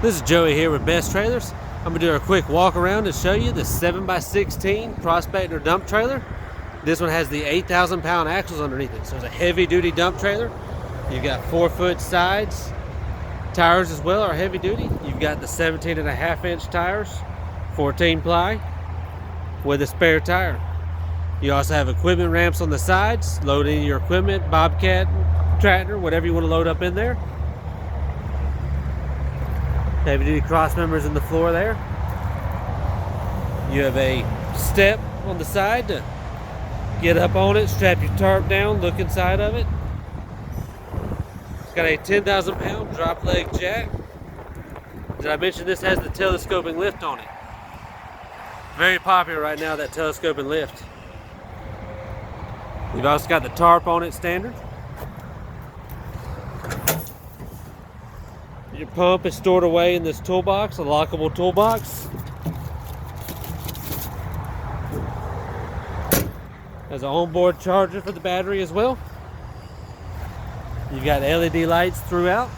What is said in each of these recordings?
This is Joey here with Best Trailers. I'm going to do a quick walk around to show you the 7x16 Prospector dump trailer. This one has the 8,000 pound axles underneath it, so it's a heavy duty dump trailer. You've got 4-foot sides. Tires as well are heavy duty. You've got the 17.5-inch tires, 14 ply with a spare tire. You also have equipment ramps on the sides. Load any of your equipment, bobcat, tractor, whatever you want to load up in there. Heavy duty cross members in the floor there. You have a step on the side to get up on it, strap your tarp down, look inside of it. It's got a 10,000 pound drop leg jack. Did I mention this has the telescoping lift on it? Very popular right now, that telescoping lift. You've also got the tarp on it standard. Your pump is stored away in this toolbox, a lockable toolbox. There's an onboard charger for the battery as well. You've got LED lights throughout.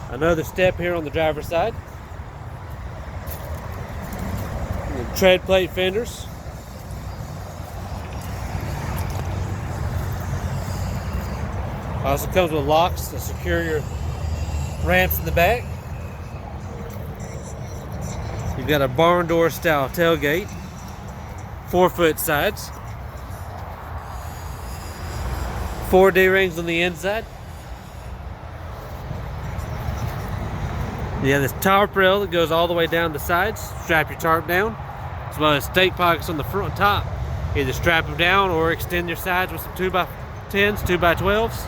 Another step here on the driver's side. And tread plate fenders. Also comes with locks to secure your ramps in the back. You've got a barn door style tailgate, 4-foot sides, 4 D-rings on the inside. You have this tarp rail that goes all the way down the sides. Strap your tarp down, as well as stake pockets on the front top. Either strap them down or extend your sides with some 2x10s, 2x12s.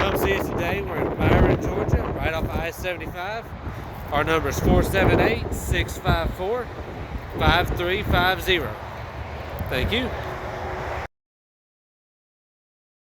Come see us today. We're in Byron, Georgia, right off I-75. Our number is 478-654-5350. Thank you.